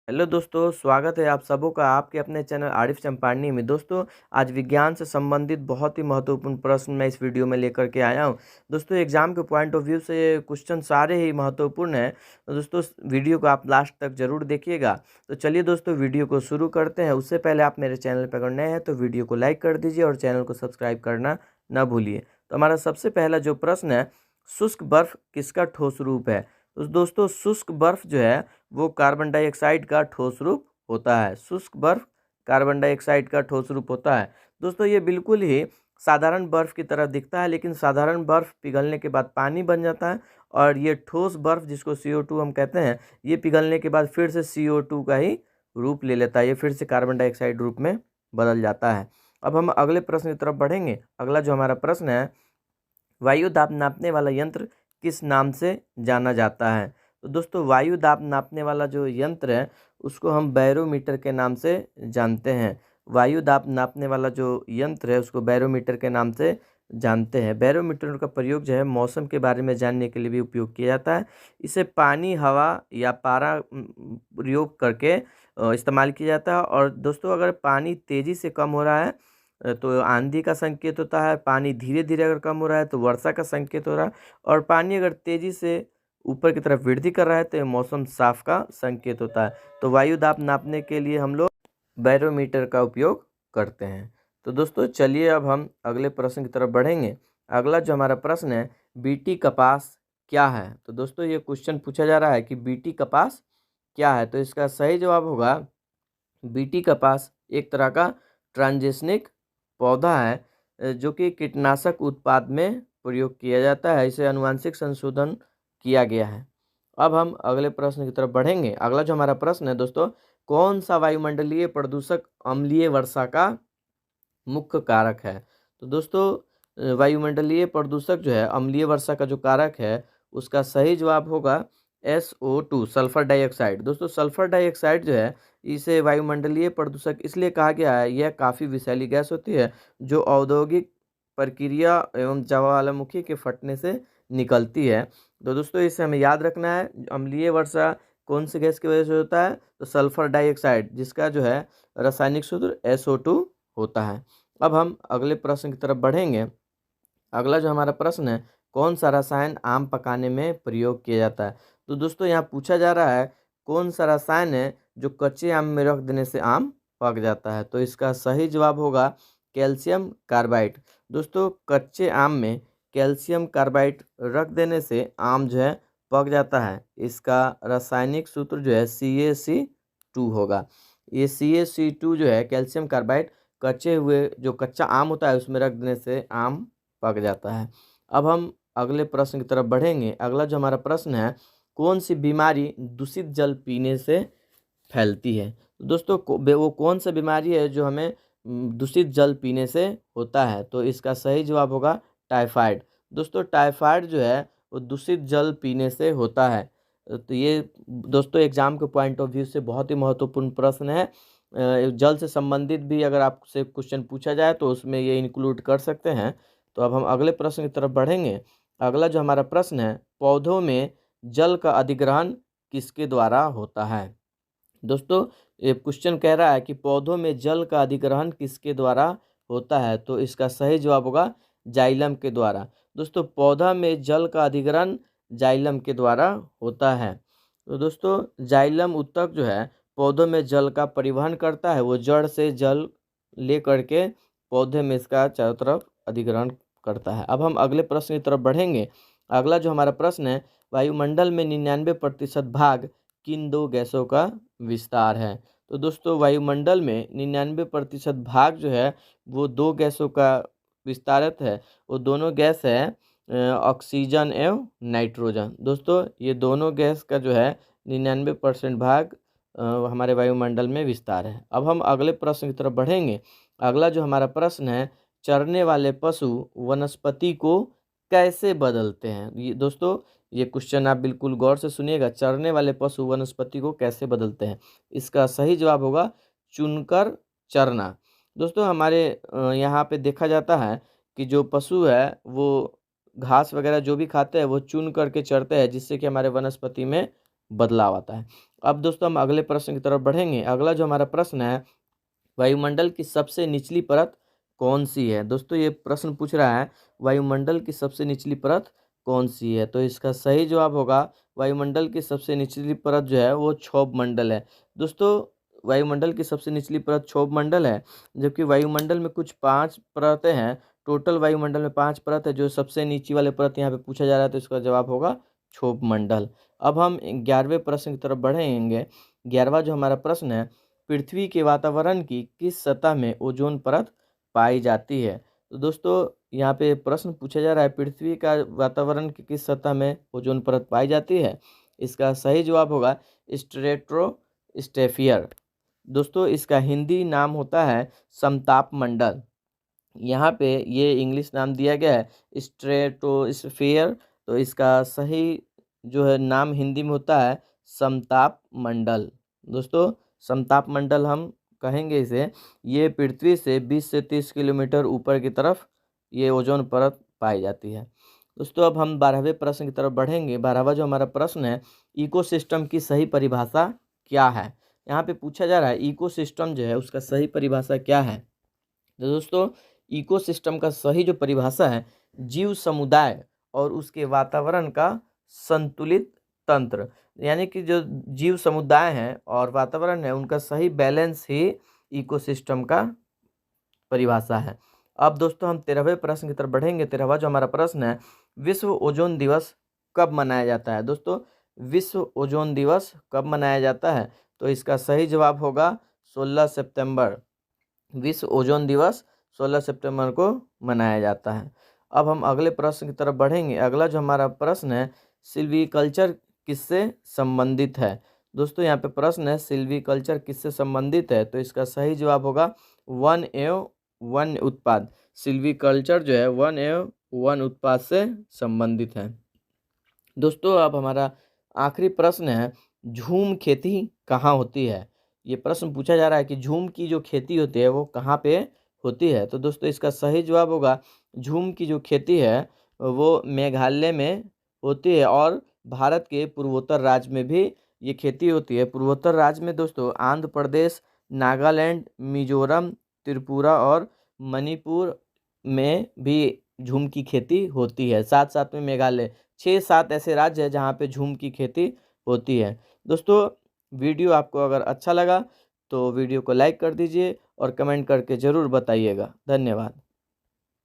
Hello दोस्तों, स्वागत है आप सबों का आपके अपने चैनल आरिफ चंपारनी में। दोस्तों, आज विज्ञान से संबंधित बहुत ही महत्वपूर्ण प्रश्न मैं इस वीडियो में लेकर के आया हूं। दोस्तों, एग्जाम के पॉइंट ऑफ व्यू से क्वेश्चन सारे ही महत्वपूर्ण हैं। तो दोस्तों, वीडियो को आप लास्ट तक जरूर देखिएगा। तो चलिए दोस्तों, वीडियो को शुरू करते हैं। उससे पहले आप मेरे चैनल पर अगर नए हैं तो वीडियो को लाइक कर दीजिए और चैनल को सब्सक्राइब करना न भूलिए। तो हमारा सबसे पहला जो प्रश्न है, शुष्क बर्फ किसका ठोस रूप है? तो दोस्तों, शुष्क बर्फ जो है वो कार्बन डाइऑक्साइड का ठोस रूप होता है। शुष्क बर्फ कार्बन डाइऑक्साइड का ठोस रूप होता है। दोस्तों, ये बिल्कुल ही साधारण बर्फ की तरह दिखता है, लेकिन साधारण बर्फ पिघलने के बाद पानी बन जाता है। और ये ठोस बर्फ जिसको CO2 हम कहते हैं, ये पिघलने के बाद फिर से CO2 का ही रूप ले लेता है। ये फिर से कार्बन डाइऑक्साइड रूप में बदल जाता है। अब हम अगले प्रश्न की तरफ बढ़ेंगे। अगला जो हमारा प्रश्न है, वायु दाब नापने वाला यंत्र किस नाम से जाना जाता है? तो दोस्तों, वायु दाब नापने वाला जो यंत्र है उसको हम बैरोमीटर के नाम से जानते हैं। वायु दाब नापने वाला जो यंत्र है उसको बैरोमीटर के नाम से जानते हैं। बैरोमीटर का प्रयोग जो है मौसम के बारे में जानने के लिए भी उपयोग किया जाता है। इसे पानी, हवा या पारा प्रयोग करके इस्तेमाल किया जाता है। और दोस्तों, अगर पानी तेज़ी से कम हो रहा है तो आंधी का संकेत होता है। पानी धीरे धीरे अगर कम हो रहा है तो वर्षा का संकेत हो रहा है। और पानी अगर तेजी से ऊपर की तरफ वृद्धि कर रहा है तो ये मौसम साफ का संकेत होता है। तो वायु दाब नापने के लिए हम लोग बैरोमीटर का उपयोग करते हैं। तो दोस्तों, चलिए अब हम अगले प्रश्न की तरफ बढ़ेंगे। अगला जो हमारा प्रश्न है, बीटी कपास क्या है? तो दोस्तों, ये क्वेश्चन पूछा जा रहा है कि बीटी कपास क्या है। तो इसका सही जवाब होगा, बीटी कपास एक तरह का ट्रांजेशनिक पौधा है जो कि कीटनाशक उत्पाद में प्रयोग किया जाता है। इसे आनुवांशिक संशोधन किया गया है। अब हम अगले प्रश्न की तरफ बढ़ेंगे। अगला जो हमारा प्रश्न है दोस्तों, कौन सा वायुमंडलीय प्रदूषक अम्लीय वर्षा का मुख्य कारक है? तो दोस्तों, वायुमंडलीय प्रदूषक जो है अम्लीय वर्षा का जो कारक है उसका सही जवाब होगा SO2, सल्फर डाइऑक्साइड। दोस्तों, सल्फर डाइऑक्साइड जो है इसे वायुमंडलीय प्रदूषक इसलिए कहा गया है, यह काफ़ी विषैली गैस होती है जो औद्योगिक प्रक्रिया एवं ज्वालामुखी के फटने से निकलती है। तो दोस्तों, इसे हमें याद रखना है। अम्लीय वर्षा कौन सी गैस की वजह से होता है? तो सल्फर डाइऑक्साइड, जिसका जो है रासायनिक सूत्र SO2 होता है। अब हम अगले प्रश्न की तरफ बढ़ेंगे। अगला जो हमारा प्रश्न है, कौन सा रसायन आम पकाने में प्रयोग किया जाता है? तो दोस्तों, यहाँ पूछा जा रहा है कौन सा रसायन है जो कच्चे आम में रख देने से आम पक जाता है। तो इसका सही जवाब होगा कैल्शियम कार्बाइड। दोस्तों, कच्चे आम में कैल्शियम कार्बाइड रख देने से आम जो है पक जाता है। इसका रासायनिक सूत्र जो है CaC2 होगा। ये CaC2 जो है कैल्शियम कार्बाइड कच्चे हुए जो कच्चा आम होता है उसमें रख देने से आम पक जाता है। अब हम अगले प्रश्न की तरफ बढ़ेंगे। अगला जो हमारा प्रश्न है, कौन सी बीमारी दूषित जल पीने से फैलती है? तो दोस्तों, वो कौन सा बीमारी है जो हमें दूषित जल पीने से होता है? तो इसका सही जवाब होगा टाइफाइड। दोस्तों, टाइफाइड जो है वो दूषित जल पीने से होता है। तो ये दोस्तों एग्जाम के पॉइंट ऑफ व्यू से बहुत ही महत्वपूर्ण प्रश्न है। जल से संबंधित भी अगर आपसे क्वेश्चन पूछा जाए तो उसमें ये इंक्लूड कर सकते हैं। तो अब हम अगले प्रश्न की तरफ बढ़ेंगे। अगला जो हमारा प्रश्न है, पौधों में जल का अधिग्रहण किसके द्वारा होता है? दोस्तों, ये क्वेश्चन कह रहा है कि पौधों में जल का अधिग्रहण किसके द्वारा होता है? तो इसका सही जवाब होगा जाइलम के द्वारा। दोस्तों, पौधा में जल का अधिग्रहण जाइलम के द्वारा होता है। तो दोस्तों, जाइलम ऊतक जो है पौधों में जल का परिवहन करता है। वो जड़ से जल ले करके पौधे में इसका चारों तरफ अधिग्रहण करता है। अब हम अगले प्रश्न की तरफ बढ़ेंगे। अगला जो हमारा प्रश्न है, वायुमंडल में 99% भाग किन दो गैसों का विस्तार है? तो दोस्तों, वायुमंडल में 99% भाग जो है वो दो गैसों का विस्तारित है। वो दोनों गैस है ऑक्सीजन एवं नाइट्रोजन। दोस्तों, ये दोनों गैस का जो है 99% भाग हमारे वायुमंडल में विस्तार है। अब हम अगले प्रश्न की तरफ बढ़ेंगे। अगला जो हमारा प्रश्न है, चरने वाले पशु वनस्पति को कैसे बदलते हैं? ये दोस्तों, ये क्वेश्चन आप बिल्कुल गौर से सुनिएगा। चरने वाले पशु वनस्पति को कैसे बदलते हैं? इसका सही जवाब होगा चुनकर चरना। दोस्तों, हमारे यहाँ पे देखा जाता है कि जो पशु है वो घास वगैरह जो भी खाते हैं वो चुन करके चरते हैं, जिससे कि हमारे वनस्पति में बदलाव आता है। अब दोस्तों हम अगले प्रश्न की तरफ बढ़ेंगे। अगला जो हमारा प्रश्न है, वायुमंडल की सबसे निचली परत कौन सी है। दोस्तों ये प्रश्न पूछ रहा है वायुमंडल की सबसे निचली परत कौन सी है। तो इसका सही जवाब होगा वायुमंडल की सबसे निचली परत जो है वो क्षोभ मंडल है। दोस्तों वायुमंडल की सबसे निचली परत क्षोभ मंडल है, जबकि वायुमंडल में कुछ 5 परतें हैं। टोटल वायुमंडल में 5 परत है। जो सबसे नीची वाले परत यहाँ पे पूछा जा रहा है, तो इसका जवाब होगा क्षोभ मंडल। अब हम 11वें प्रश्न की तरफ बढ़ेंगे। 11वां जो हमारा प्रश्न है, पृथ्वी के वातावरण की किस सतह में ओजोन परत पाई जाती है। तो दोस्तों यहाँ पे प्रश्न पूछा जा रहा है पृथ्वी का वातावरण की किस सतह में ओजोन परत पाई जाती है। इसका सही जवाब होगा स्ट्रेटोस्फेयर। दोस्तों इसका हिंदी नाम होता है समताप मंडल। यहाँ पे ये इंग्लिश नाम दिया गया है स्ट्रेटोस्फेयर। तो इसका सही जो है नाम हिंदी में होता है समताप मंडल। दोस्तों समताप मंडल हम कहेंगे इसे। ये पृथ्वी से 20 से 30 किलोमीटर ऊपर की तरफ ये ओजोन परत पाई जाती है। दोस्तों अब हम 12वें प्रश्न की तरफ बढ़ेंगे। 12वां जो हमारा प्रश्न है, इकोसिस्टम की सही परिभाषा क्या है। यहाँ पे पूछा जा रहा है इकोसिस्टम जो है उसका सही परिभाषा क्या है। तो दोस्तों इकोसिस्टम का सही जो परिभाषा है, जीव समुदाय और उसके वातावरण का संतुलित तंत्र। यानी कि जो जीव समुदाय हैं और वातावरण है उनका सही बैलेंस ही इकोसिस्टम का परिभाषा है। अब दोस्तों हम 13वें प्रश्न की तरफ बढ़ेंगे। 13वां जो हमारा प्रश्न है, विश्व ओजोन दिवस कब मनाया जाता है। दोस्तों विश्व ओजोन दिवस कब मनाया जाता है। तो इसका सही जवाब होगा 16 सितंबर। विश्व ओजोन दिवस 16 सितंबर को मनाया जाता है। अब हम अगले प्रश्न की तरफ बढ़ेंगे। अगला जो हमारा प्रश्न है, सिल्वीकल्चर किससे संबंधित है। दोस्तों यहाँ पे प्रश्न है सिल्वीकल्चर किससे संबंधित है। तो इसका सही जवाब होगा वन एवं वन उत्पाद। सिल्वीकल्चर जो है वन एवं वन उत्पाद से संबंधित है। दोस्तों अब हमारा आखिरी प्रश्न है, झूम खेती कहाँ होती है। ये प्रश्न पूछा जा रहा है कि झूम की जो खेती होती है वो कहाँ पे होती है। तो दोस्तों इसका सही जवाब होगा झूम की जो खेती है वो मेघालय में होती है और भारत के पूर्वोत्तर राज्य में भी ये खेती होती है। पूर्वोत्तर राज्य में दोस्तों आंध्र प्रदेश, नागालैंड, मिजोरम, त्रिपुरा और मणिपुर में भी झूम की खेती होती है। साथ साथ में मेघालय, 6-7 ऐसे राज्य हैं जहाँ पे झूम की खेती होती है। दोस्तों वीडियो आपको अगर अच्छा लगा तो वीडियो को लाइक कर दीजिए और कमेंट करके ज़रूर बताइएगा। धन्यवाद।